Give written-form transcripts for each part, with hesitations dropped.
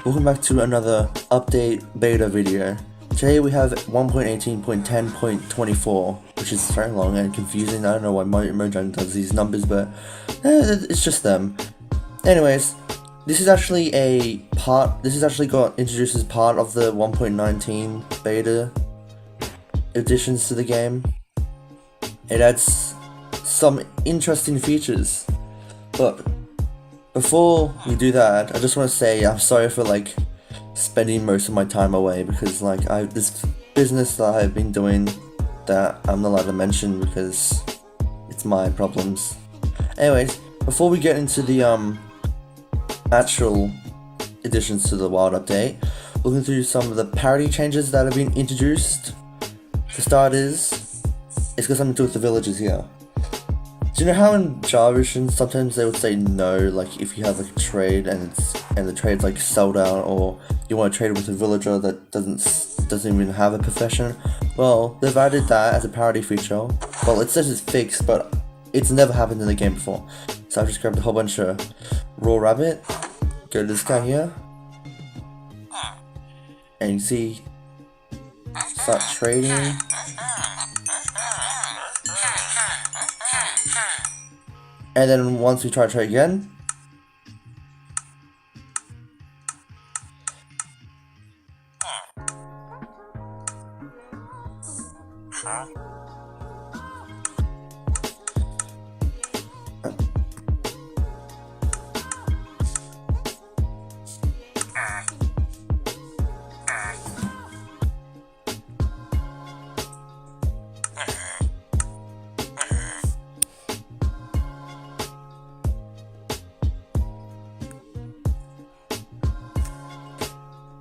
Welcome back to another update beta video. Today we have 1.18.10.24, which is very long and confusing. I don't know why Mojang does these numbers, but it's just them. Anyways, this is actually got introduced as part of the 1.19 beta additions to the game. It adds some interesting features, but before we do that, I just want to say I'm sorry for spending most of my time away, because this business that I've been doing that I'm not allowed to mention because it's my problems. Anyways, before we get into the actual additions to the wild update, looking through some of the parity changes that have been introduced. For starters, it's got something to do with the villagers here. Do you know how in Java edition sometimes they would say no, if you have a trade and the trade's sold out, or you want to trade with a villager that doesn't even have a profession? Well, they've added that as a parity feature. Well, it says it's fixed, but it's never happened in the game before. So I just grabbed a whole bunch of raw rabbit, go to this guy here, and you see, start trading. And then once we try to trade again,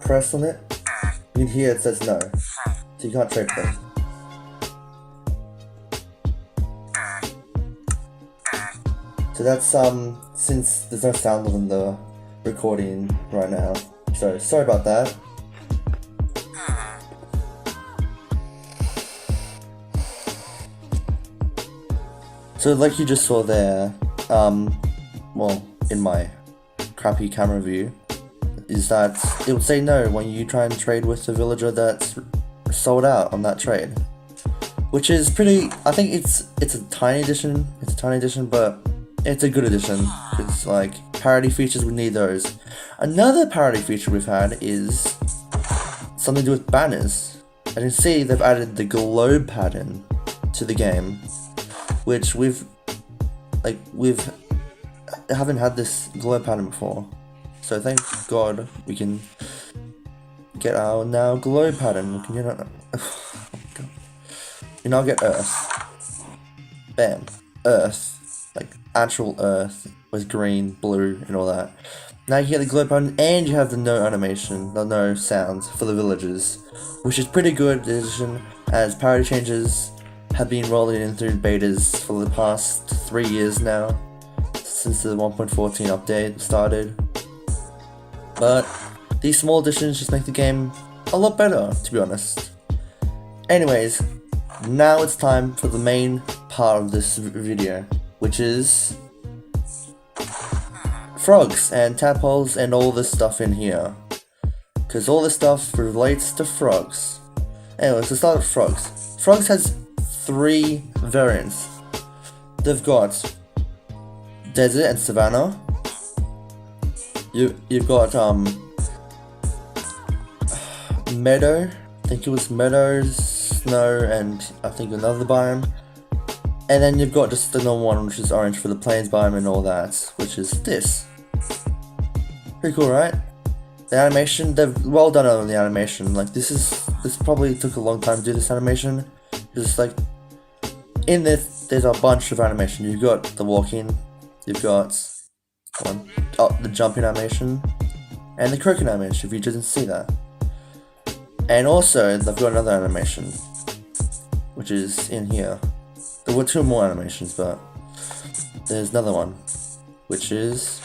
press on it, you can hear it says no, so you can't trade them. So that's since there's no sound on the recording right now, so sorry about that. So like you just saw there, well, in my crappy camera view, is that it would say no when you try and trade with a villager that's sold out on that trade, which is pretty. I think it's a tiny addition. It's a tiny addition, but it's a good addition. It's parity features, we need those. Another parity feature we've had is something to do with banners. As you can see, they've added the globe pattern to the game, which we haven't had this globe pattern before. So thank God we can get our now globe pattern. We can get you now get Earth. Bam. Earth. Actual Earth with green, blue, and all that. Now you get the globe pattern, and you have the no animation, the no sounds for the villagers, which is pretty good addition, as parity changes have been rolling in through betas for the past 3 years now, since the 1.14 update started. But these small additions just make the game a lot better, to be honest. Anyways, now it's time for the main part of this video, which is frogs and tadpoles and all this stuff in here, because all this stuff relates to frogs. Anyways, let's start with frogs. Frogs has 3 variants. They've got desert and savanna. You've got meadow, I think it was meadows, snow, and I think another biome. And then you've got just the normal one, which is orange for the plains biome and all that, which is this. Pretty cool, right? The animation, they've well done on the animation. This probably took a long time to do this animation. Because in this, there's a bunch of animation. You've got the walking, you've got the jumping animation, and the croaking animation, if you didn't see that. And also, they've got another animation, which is in here. There were 2 more animations, but there's another one, which is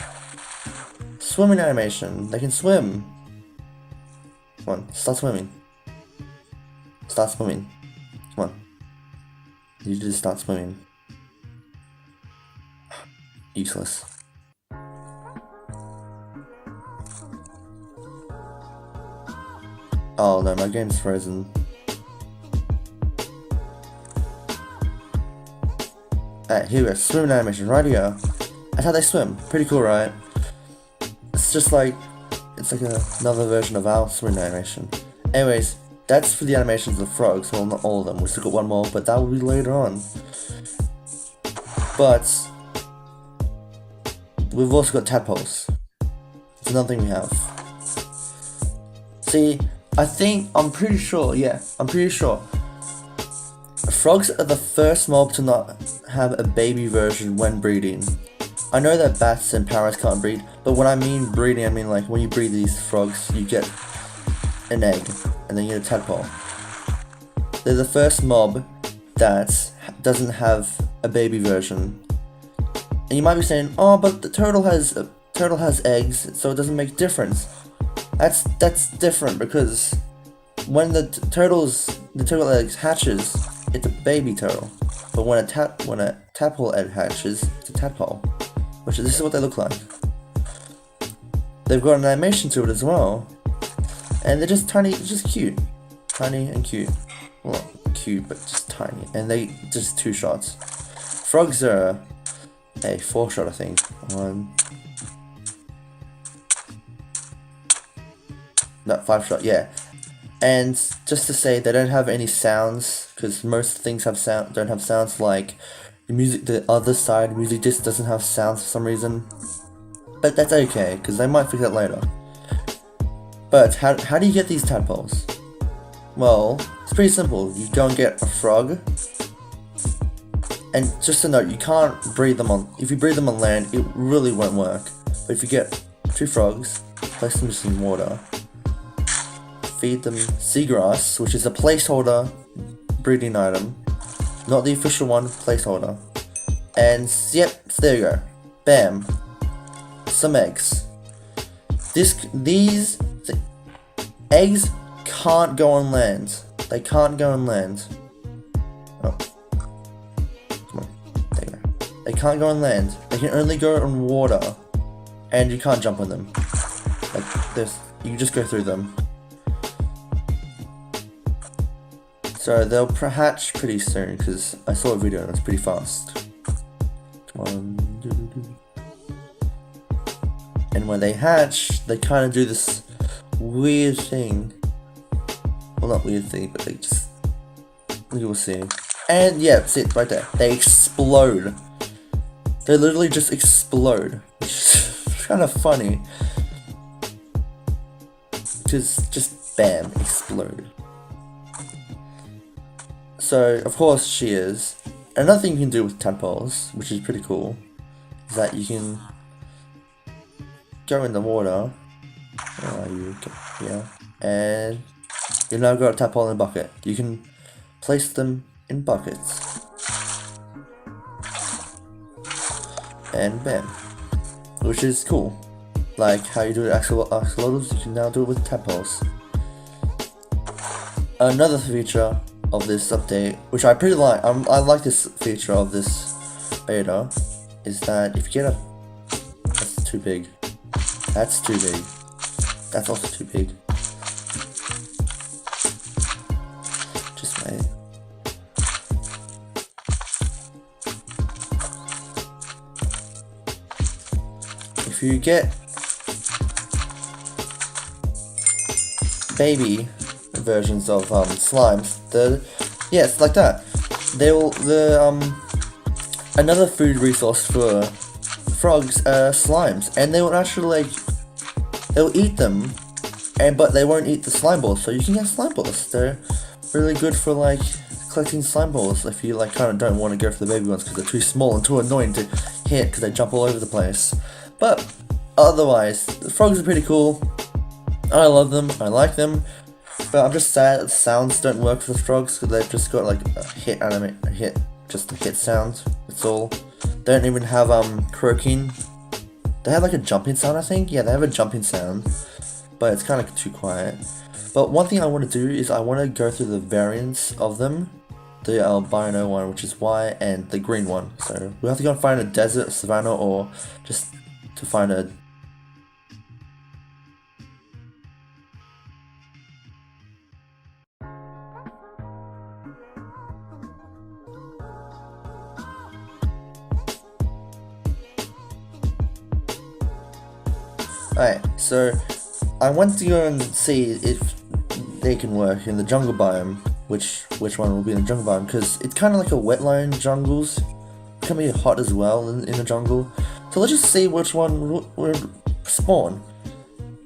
swimming animation. They can swim. Come on, start swimming. Start swimming. Come on. You just start swimming. Useless. Oh no, my game's frozen. Alright, here we go, swimming animation right here. That's how they swim. Pretty cool, right? It's just like, it's like another version of our swimming animation. Anyways, that's for the animations of frogs. Well, not all of them. We still got one more, but that will be later on. But we've also got tadpoles. It's another thing we have. See, I'm pretty sure, frogs are the first mob to not have a baby version when breeding. I know that bats and parrots can't breed, but when I mean breeding, I mean like when you breed these frogs, you get an egg, and then you get a tadpole. They're the first mob that doesn't have a baby version. And you might be saying, oh, but the turtle has eggs, so it doesn't make a difference. That's different, because when the turtle egg hatches, it's a baby turtle. But when a tadpole egg hatches, it's a tadpole. Which this is what they look like. They've got an animation to it as well. And they're just tiny, just cute. Tiny and cute. Well, not cute, but just tiny. And they just 2 shots. Frogs are a 4 shot, I think. 5 shot, yeah. And just to say, they don't have any sounds, because most things don't have sounds, like the other side music disc doesn't have sounds for some reason. But that's okay, because they might fix that later. But how do you get these tadpoles? Well, it's pretty simple. You go and get a frog. And just a note, you can't breed them on, if you breed them on land, it really won't work. But if you get 2 frogs, place them just in water, feed them seagrass, which is a placeholder breeding item, not the official one, placeholder. And yep, so there you go. Bam. Some eggs. These eggs can't go on land. They can't go on land. Oh. Come on. There you go. They can't go on land. They can only go on water. And you can't jump on them. Like this. You can just go through them. So they'll hatch pretty soon, because I saw a video and it's pretty fast. And when they hatch, they kind of do this weird thing. Well, not weird thing, but they just, you will see. And yeah, that's it right there. They explode. They literally just explode, which is kind of funny. Just bam, explode. So, of course she is. Another thing you can do with tadpoles, which is pretty cool, is that you can go in the water. Where are you? Yeah. And you've now got a tadpole in a bucket. You can place them in buckets. And bam. Which is cool. Like how you do it with axolotls, you can now do it with tadpoles. Another feature of this update, which I pretty like, I like this feature of this beta, is that if you get that's too big, that's too big, that's also too big, just wait. If you get baby versions of slimes, it's like that. Another food resource for frogs are slimes, and they will actually they'll eat them, but they won't eat the slime balls. So you can get slime balls. They're really good for collecting slime balls if you kind of don't want to go for the baby ones because they're too small and too annoying to hit because they jump all over the place. But otherwise, the frogs are pretty cool. I love them. I like them. But I'm just sad that the sounds don't work for the frogs because they've just got just a hit sound. That's all. They don't even have croaking. They have a jumping sound, I think. Yeah, they have a jumping sound, but it's kind of too quiet. But one thing I want to do is I want to go through the variants of them. The albino one, which is white, and the green one. So we'll have to go and find a desert, savannah, or just to find a Alright, so I went to go and see if they can work in the jungle biome, which one will be in the jungle biome, because it's kind of like a wetland jungles. It can be hot as well in the jungle. So let's just see which one would spawn.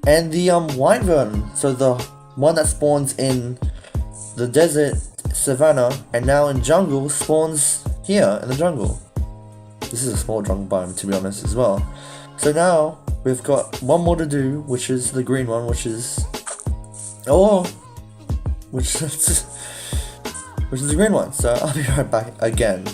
And the wyvern, so the one that spawns in the desert, savannah, and now in jungle, spawns here in the jungle. This is a small jungle biome, to be honest, as well. So now we've got one more to do, which is the green one, which is the green one. So I'll be right back again.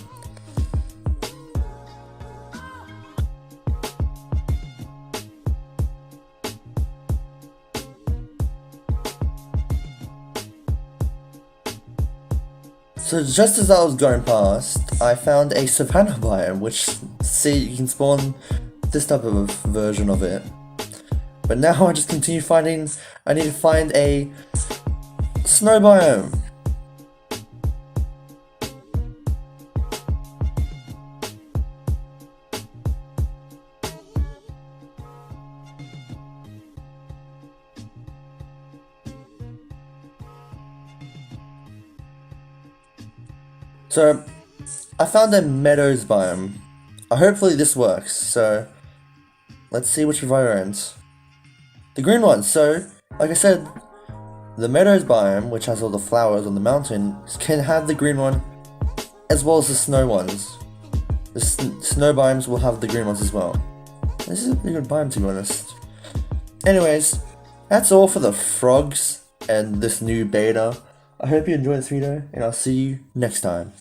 So just as I was going past, I found a savannah biome, which you can spawn this type of version of it. But now I just continue finding, I need to find a snow biome. So, I found a Meadows biome. Hopefully this works, so let's see which provider ends. The green one, so, like I said, the Meadows biome, which has all the flowers on the mountain, can have the green one, as well as the snow ones. The snow biomes will have the green ones as well. This is a pretty good biome, to be honest. Anyways, that's all for the frogs and this new beta. I hope you enjoyed this video, and I'll see you next time.